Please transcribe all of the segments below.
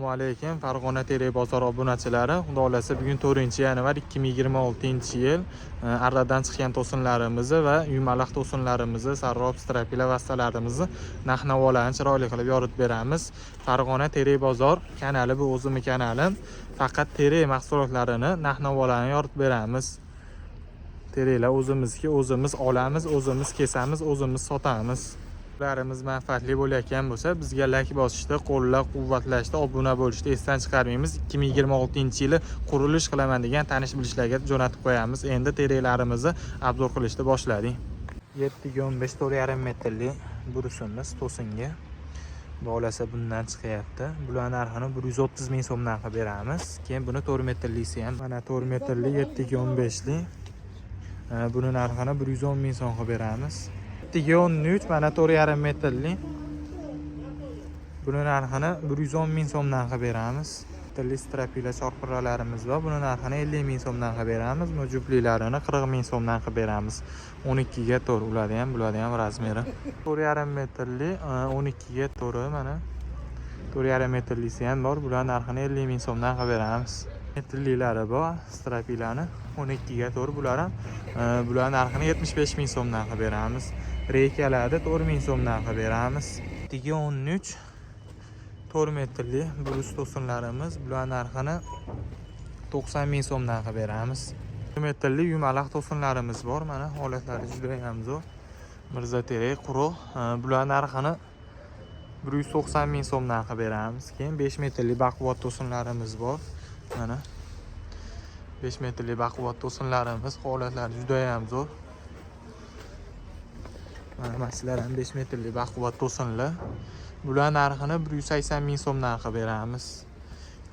Assalomu alaykum, Farg'ona Tere bozor obunachilari. Xudo xolasa bugun 4-yanvar 2026-yil Arradan chiqqan to'sinlarimizni va yumaloq to'sinlarimizni, sarrob, strapila vastalarimizni narx-navolarni chiroyli qilib yoritib beramiz. Farg'ona Tere bozor kanali bu o'zimning kanalim. Faqat tere mahsulotlarini, narx-navolarni yoritib beramiz. Terelar o'zimizga, o'zimiz olamiz, o'zimiz kesamiz, o'zimiz sotamiz. Larimiz manfaatli bo'layotgan bo'lsa, bizga like bosishda, qo'llab-quvvatlashda, obuna bo'lishda esdan chiqarmaymiz. 2026-yili qurilish qilaman degan tanish-bilishlarga jo'natib qo'yamiz. Endi terelarimizni obzor qilishni boshladik. 7-15 4,5 metrli brusimiz to'singa. Bo'lasa bundan chiqyapti. Bular narxini 130 ming so'mdan qilib beramiz. Keyin buni 4 metrlisi ham, mana 4 metrli 7-15li. Buni narxini 110 ming so'm qilib beramiz. 13 mana 4,5 metrli. Buni narxini 110 ming so'mdan qilib beramiz. Tilli strapila chorqiralarimiz bor. Buni narxini 50 ming so'mdan qilib beramiz. Mojublilarini 40 ming so'mdan qilib beramiz. 12 ga 4 bularni ham razmeri. 4,5 metrli 12 ga 4 mana. 4,5 metrlisi ham bor. Bular narxini 50 ming so'mdan qilib beramiz. Metrlilari bor, strapilani 12 ga 4 bular narxini 75 ming so'mdan qilib beramiz. Reykalarni 4 ming so'mdan qilib beramiz. 13 4 metrli brus to'sinlarimiz, bular narxini 90 ming so'mdan qilib beramiz. 4 metrli yumaloq to'sinlarimiz bor, mana holatlari juda ham zo'r. Mirza Tere quruq, bular narxini 190 ming so'mdan qilib beramiz. Keyin 5 metrli baquvvat to'sinlarimiz bor. Mana 5 metrli baquvvat to'sinlarimiz, holatlari juda ham zo'r. Mana sizlar ham 5 metrli baquvvat to'sinlar. Bular narxini 180 ming so'mdan qilib beramiz.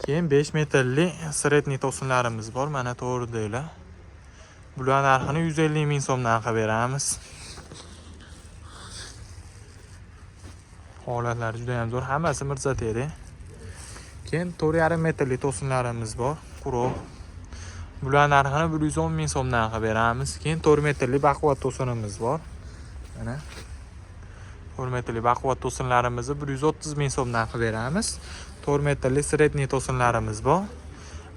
Keyin 5 metrli sredniy to'sinlarimiz bor, mana to'g'ridagilar. Bular narxini 150 ming so'mdan qilib beramiz. Holatlari juda ham zo'r, hammasi Mirza Tere. Keyin 4,5 metrli to'sinlarimiz bor, quruq. Bular narxini 110 ming so'mdan qilib beramiz. Keyin 4 metrli baquvvat to'sinimiz bor. Mana 4 metrli baquvvat to'sinlarimizni 130 ming so'mdan qilib beramiz. 4 metrli sredniy to'sinlarimiz bor.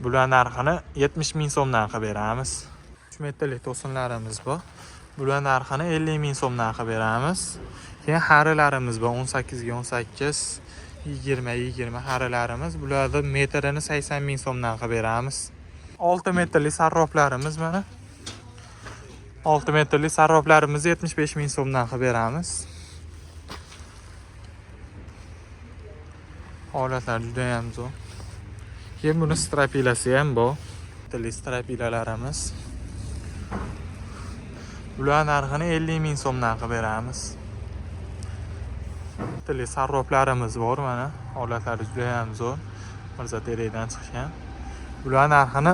Bular narxini 70 ming so'mdan qilib beramiz. 3 metrli to'sinlarimiz bor. Bular narxini 50 ming so'mdan qilib beramiz. Keyin harilarimiz bor, 18 ga 18, 20 harilarimiz. Bularning metrini 80 ming so'mdan qilib beramiz. 6 metrli sarroflarimiz mana. 6 metrli sarroflarimizni 75 ming so'mdan qilib beramiz. Holatlar juda ham zo'r. Keyin buni strapilasi ham bor. Metrli strapilalarimiz. Bular narxini 50 ming so'mdan qilib beramiz. Metrli sarroflarimiz bor mana. Holatlari juda ham zo'r. Mirza Teredan chiqqan. Bular narxini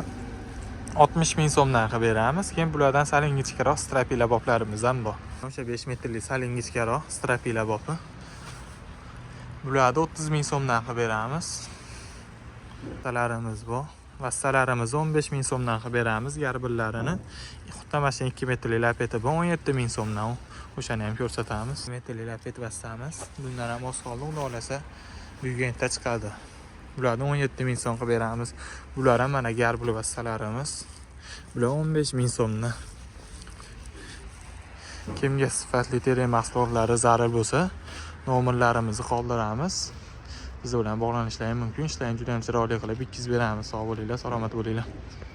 60 ming so'mdan qilib beramiz. Keyin bulardan sal ingichkaroq strapila boblarimiz ham bor. O'sha 5 metrli sal ingichkaroq strapila bobi. Bularni 30 ming so'mdan qilib beramiz. Vastalarimiz bor. Vastalarimizni 15 ming so'mdan qilib beramiz. Garbillarini xuddi mashina 2 metrli lapeti bor, 17 ming so'mdan. O'shani ham ko'rsatamiz. 2 metrli lapet vastamiz. Bundan ham oz qoldi, xudo xolasa Buyukentda chiqadi. Bularni 17 ming so'm qilib beramiz. Bular ham mana garbli vastalarimiz. Bular 15 ming so'mdan. Kimga sifatli tere mahsulotlari zarur bo'lsa, nomerlarimizni qoldiramiz. Biz bilan bog'lanishlari mumkin. Ishlaringizni juda ham chiroyli qilib bitkazib beramiz. Sog' bo'linglar, salomat bo'linglar.